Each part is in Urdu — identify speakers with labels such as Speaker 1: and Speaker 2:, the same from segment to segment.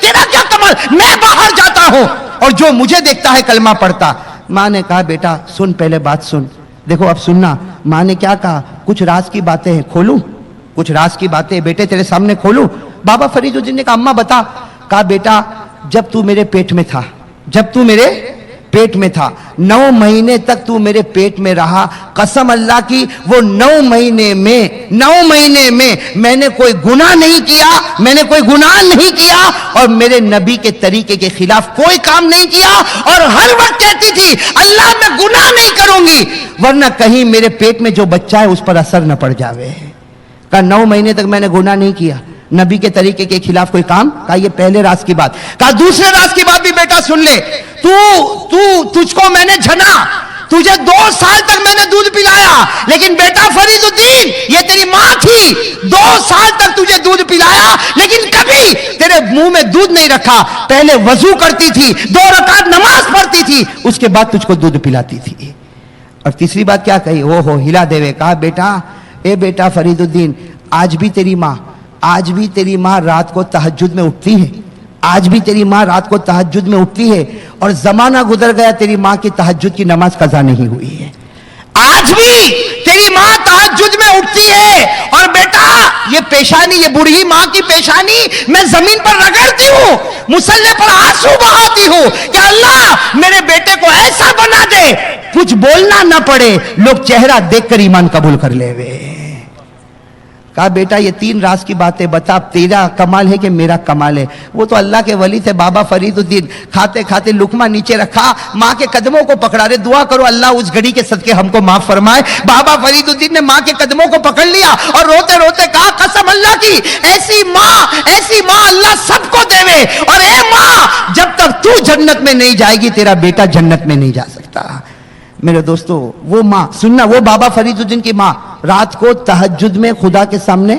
Speaker 1: تیرا کیا کمال, میں باہر جاتا ہوں اور جو مجھے دیکھتا ہے کلمہ پڑھتا. ماں نے کہا بیٹا سن, پہلے بات سن. دیکھو اب سننا. ماں نے کیا کہا, کچھ راز کی باتیں ہیں کھولوں, کچھ راز کی باتیں بیٹے تیرے سامنے کھولوں. بابا فرید الدین نے کہا اماں بتا. کہا بیٹا جب تو میرے پیٹ میں تھا, جب تو میرے پیٹ میں تھا, 9 مہینے تک تو میرے پیٹ میں رہا, قسم اللہ کی وہ 9 مہینے میں میں نے کوئی گناہ نہیں کیا, میں نے کوئی گناہ نہیں کیا اور میرے نبی کے طریقے کے خلاف کوئی کام نہیں کیا, اور ہر وقت کہتی تھی اللہ میں گناہ نہیں کروں گی ورنہ کہیں میرے پیٹ میں جو بچہ ہے اس پر اثر نہ پڑ جاوے. کہا 9 مہینے تک میں نے گناہ نہیں کیا, نبی کے طریقے کے خلاف کوئی کام. کہا یہ پہلے راز کی بات. کہا دوسرے راز کی بات بھی بیٹا سن لے. تجھ کو میں نے جھنا, تجھے 2 سال تک میں نے دودھ پلایا, لیکن بیٹا فرید الدین یہ تیری ماں تھی, 2 سال تک تجھے دودھ پلایا لیکن کبھی تیرے منہ میں دودھ نہیں رکھا. پہلے وضو کرتی تھی, 2 رکعت نماز پڑھتی تھی, اس کے بعد تجھ کو دودھ پلاتی تھی. اور تیسری بات کیا کہی, او ہو ہلا دے. کہا بیٹا اے بیٹا فرید الدین, آج بھی تیری ماں رات کو تہجد میں اٹھتی ہے, آج بھی تیری ماں رات کو تہجد میں اٹھتی ہے, اور زمانہ گزر گیا تیری ماں کی تہجد کی نماز قضا نہیں ہوئی ہے. آج بھی تیری ماں تہجد میں اٹھتی ہے, اور بیٹا یہ پیشانی, یہ بوڑھی ماں کی پیشانی میں زمین پر رگڑتی ہوں, مصلی پر آنسو بہاتی ہوں کہ اللہ میرے بیٹے کو ایسا بنا دے کچھ بولنا نہ پڑے, لوگ چہرہ دیکھ کر ایمان قبول کر لے وے. کہا بیٹا یہ 3 راز کی باتیں بتا, تیرا کمال ہے کہ میرا کمال ہے. وہ تو اللہ کے ولی تھے بابا فرید الدین, کھاتے کھاتے لقمہ نیچے رکھا, ماں کے قدموں کو پکڑا رہے, دعا کرو اللہ اس گھڑی کے صدقے ہم کو معاف فرمائے. بابا فرید الدین نے ماں کے قدموں کو پکڑ لیا اور روتے روتے کہا قسم اللہ کی ایسی ماں اللہ سب کو دے, اور اے ماں جب تک تو جنت میں نہیں جائے گی تیرا بیٹا جنت میں نہیں جا سکتا. میرے دوستو وہ ماں سننا, وہ بابا فرید الدین کی ماں رات کو تہجد میں خدا کے سامنے,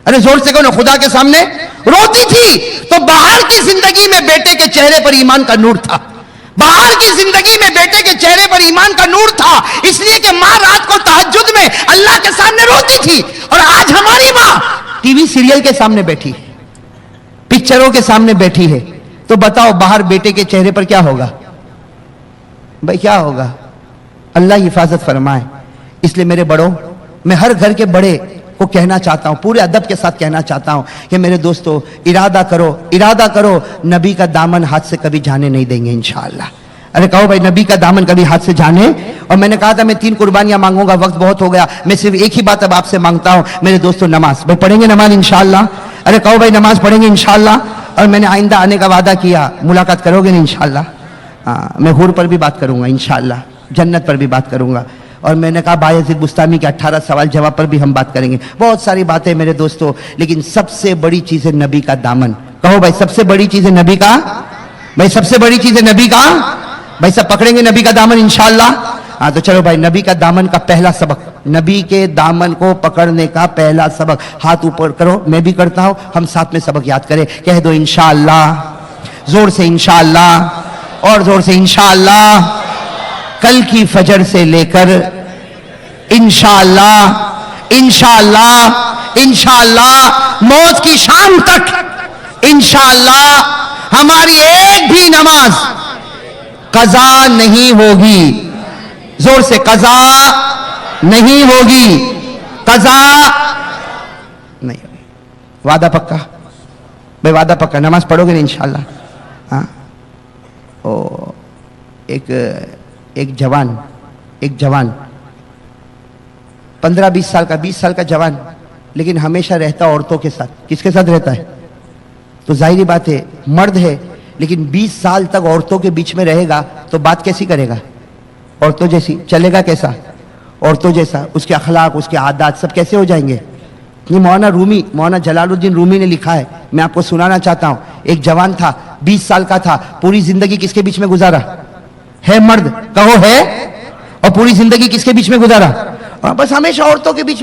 Speaker 1: ارے زور سے کہو نا, خدا کے سامنے روتی تھی. تو باہر کی زندگی میں بیٹے کے چہرے پر ایمان کا نور تھا, باہر کی زندگی میں بیٹے کے چہرے پر ایمان کا نور تھا, اس لیے کہ ماں رات کو تہجد میں اللہ کے سامنے روتی تھی. اور آج ہماری ماں ٹی وی سیریل کے سامنے بیٹھی, پکچروں کے سامنے بیٹھی ہے, تو بتاؤ باہر بیٹے کے چہرے پر کیا ہوگا بھائی, کیا ہوگا؟ اللہ حفاظت فرمائے. اس لیے میرے بڑوں, میں ہر گھر کے بڑے کو کہنا چاہتا ہوں, پورے ادب کے ساتھ کہنا چاہتا ہوں کہ میرے دوستو ارادہ کرو, نبی کا دامن ہاتھ سے کبھی جانے نہیں دیں گے انشاءاللہ. ارے کہو بھائی نبی کا دامن کبھی ہاتھ سے جانے. اور میں نے کہا تھا میں 3 قربانیاں مانگوں گا, وقت بہت ہو گیا, میں صرف ایک ہی بات اب آپ سے مانگتا ہوں میرے دوستو, نماز. بھائی پڑھیں گے نماز انشاءاللہ؟ ارے کہو بھائی نماز پڑھیں گے انشاءاللہ. اور میں نے آئندہ آنے کا وعدہ کیا, ملاقات کرو گے انشاءاللہ. میں حور پر بھی بات کروں گا انشاءاللہ, جنت پر بھی بات کروں گا. اور میں نے کہا بایزید بستامی کے 18 سوال جواب پر بھی ہم بات کریں گے. بہت ساری باتیں میرے دوستو, لیکن سب سے بڑی چیز ہے نبی کا دامن. کہو بھائی سب سے بڑی چیز ہے نبی کا, بھائی سب سے بڑی چیز ہے نبی کا. بھائی سب پکڑیں گے نبی کا دامن انشاءاللہ. ہاں تو چلو بھائی, نبی کا دامن کا پہلا سبق, نبی کے دامن کو پکڑنے کا پہلا سبق, ہاتھ اوپر کرو, میں بھی کرتا ہوں, ہم ساتھ میں سبق یاد کریں. کہہ دو انشاءاللہ, زور سے انشاءاللہ, اور زور سے انشاءاللہ. کل کی فجر سے لے کر انشاءاللہ موت کی شام تک انشاءاللہ ہماری ایک بھی نماز قضا نہیں ہوگی. زور سے, قضا نہیں ہوگی, قضا نہیں ہوگی. وعدہ پکا بھائی, وعدہ پکا, نماز پڑھو گے نا انشاءاللہ. ہاں ایک جوان 15-20 سال کا, 20 سال کا جوان, لیکن ہمیشہ رہتا عورتوں کے ساتھ. کس کے ساتھ رہتا ہے؟ تو ظاہری بات ہے مرد ہے, لیکن 20 سال تک عورتوں کے بیچ میں رہے گا تو بات کیسی کرے گا؟ عورتوں جیسی. چلے گا کیسا؟ عورتوں جیسا. اس کے اخلاق, اس کے عادات سب کیسے ہو جائیں گے؟ یہ مولانا جلال الدین رومی نے لکھا ہے, میں آپ کو سنانا چاہتا ہوں. ایک جوان تھا, 20 سال کا تھا, پوری زندگی کس کے بیچ میں گزارا ہے؟ مرد کہو ہے. اور پوری زندگی کس کے بیچ میں گزارا؟ بس ہمیشہ عورتوں کے بیچ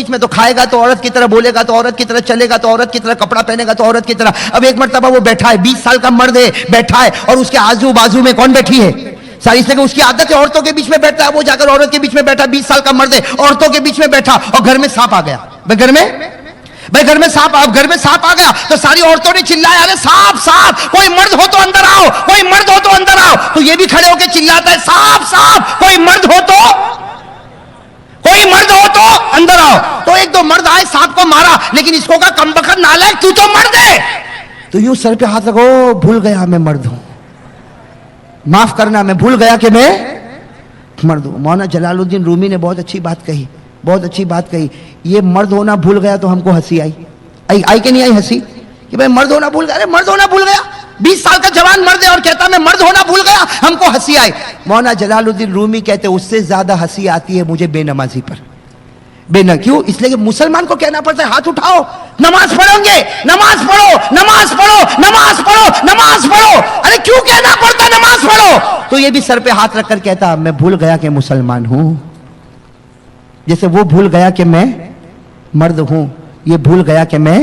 Speaker 1: میں. تو کھائے گا تو عورت کی طرح, بولے گا تو عورت کی طرح, چلے گا تو عورت کی طرح, کپڑا پہنے گا تو عورت کی طرح. اب ایک مرتبہ وہ بیٹھا ہے, 20 سال کا مرد ہے, بیٹھا ہے, اور اس کے آزو بازو میں کون بیٹھی ہے؟ ساری. اس لیے کہ اس کی عادت ہے عورتوں کے بیچ میں بیٹھتا ہے, وہ جا کر عورت کے بیچ میں بیٹھا. 20 سال کا مرد ہے, عورتوں کے بیچ میں بیٹھا, اور گھر میں سانپ آ گیا. گھر میں بھائی گھر میں سانپ آ گیا تو ساری عورتوں نے چلایا ارے سانپ سانپ، کوئی مرد ہو تو اندر آؤ، کوئی مرد ہو تو اندر آؤ، تو یہ بھی کھڑے ہو کے چلاتا ہے سانپ سانپ، کوئی مرد ہو تو اندر آؤ۔ تو ایک دو مرد آئے سانپ کو مارا، لیکن اس کو کہا کمبخت نالائق تو مرد ہے، تو یوں سر پہ ہاتھ رکھو، بھول گیا میں مرد ہوں، معاف کرنا میں بھول گیا کہ میں مرد ہوں۔ مولانا جلال الدین رومی نے بہت اچھی بات کہی، یہ مرد ہونا بھول گیا تو ہم کو ہنسی آئی کہ نہیں آئی ہنسی، کہ بھئی مرد ہونا بھول گیا، ارے مرد ہونا بھول گیا، 20 سال کا جوان مرد ہے اور کہتا میں مرد ہونا بھول گیا، ہم کو ہنسی آئی۔ مولانا جلال الدین رومی کہتے اس سے زیادہ ہنسی آتی ہے مجھے بے نمازی پر۔ کیوں؟ اس لیے کہ مسلمان کو کہنا پڑتا ہے ہاتھ اٹھاؤ، نماز پڑھیں گے، نماز پڑھو، ارے کیوں کہنا پڑتا نماز پڑھو؟ تو یہ بھی سر پہ ہاتھ رکھ کر کہتا میں بھول گیا کہ مسلمان ہوں، جیسے وہ بھول گیا کہ میں مرد ہوں، یہ بھول گیا کہ میں،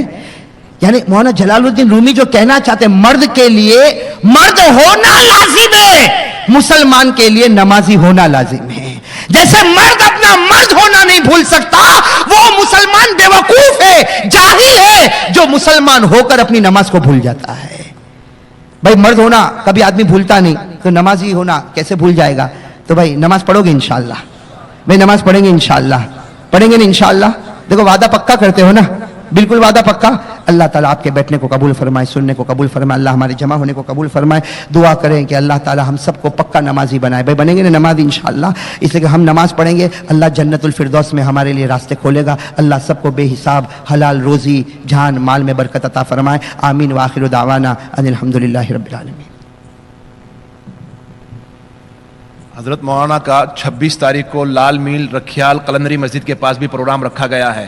Speaker 1: یعنی مولانا جلال الدین رومی جو کہنا چاہتے ہیں مرد کے لیے مرد ہونا لازم ہے، مسلمان کے لیے نمازی ہونا لازم ہے۔ جیسے مرد اپنا مرد ہونا نہیں بھول سکتا، وہ مسلمان بیوقوف ہے، جاہل ہے، جو مسلمان ہو کر اپنی نماز کو بھول جاتا ہے۔ بھائی مرد ہونا کبھی آدمی بھولتا نہیں، تو نمازی ہونا کیسے بھول جائے گا؟ تو بھائی نماز پڑھو گے انشاءاللہ، بھائی نماز پڑھیں گے انشاءاللہ، پڑھیں گے نا انشاءاللہ؟ دیکھو وعدہ پکا کرتے ہو نا، بالکل وعدہ پکا۔ اللہ تعالیٰ آپ کے بیٹھنے کو قبول فرمائے، سننے کو قبول فرمائے، اللہ ہمارے جمع ہونے کو قبول فرمائے۔ دعا کریں کہ اللہ تعالیٰ ہم سب کو پکا نمازی بنائے۔ بھائی بنیں گے نا نماز انشاءاللہ؟ اس لیے کہ ہم نماز پڑھیں گے، اللہ جنت الفردوس میں ہمارے لیے راستے کھولے گا۔ اللہ سب کو بے حساب حلال روزی جان مال میں برکت عطا فرمائے، آمین۔ وآخر دعوانا ان الحمدللہ رب العالمین۔
Speaker 2: حضرت مولانا کا 26 تاریخ کو لال میل رکھیال قلندری مسجد کے پاس بھی پروگرام رکھا گیا ہے۔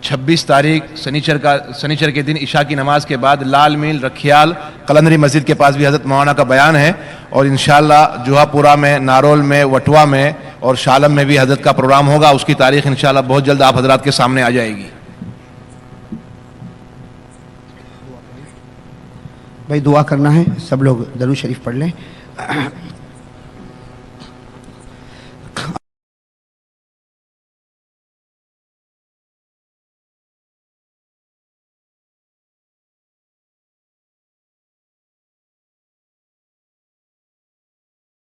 Speaker 2: 26 تاریخ سنیچر کے دن عشاء کی نماز کے بعد لال میل رکھیال قلندری مسجد کے پاس بھی حضرت مولانا کا بیان ہے، اور انشاءاللہ جوہا پورہ میں، نارول میں، وٹوا میں اور شالم میں بھی حضرت کا پروگرام ہوگا۔ اس کی تاریخ انشاءاللہ بہت جلد آپ حضرات کے سامنے آ جائے گی۔
Speaker 1: بھائی دعا کرنا ہے، سب لوگ درود شریف پڑھ لیں۔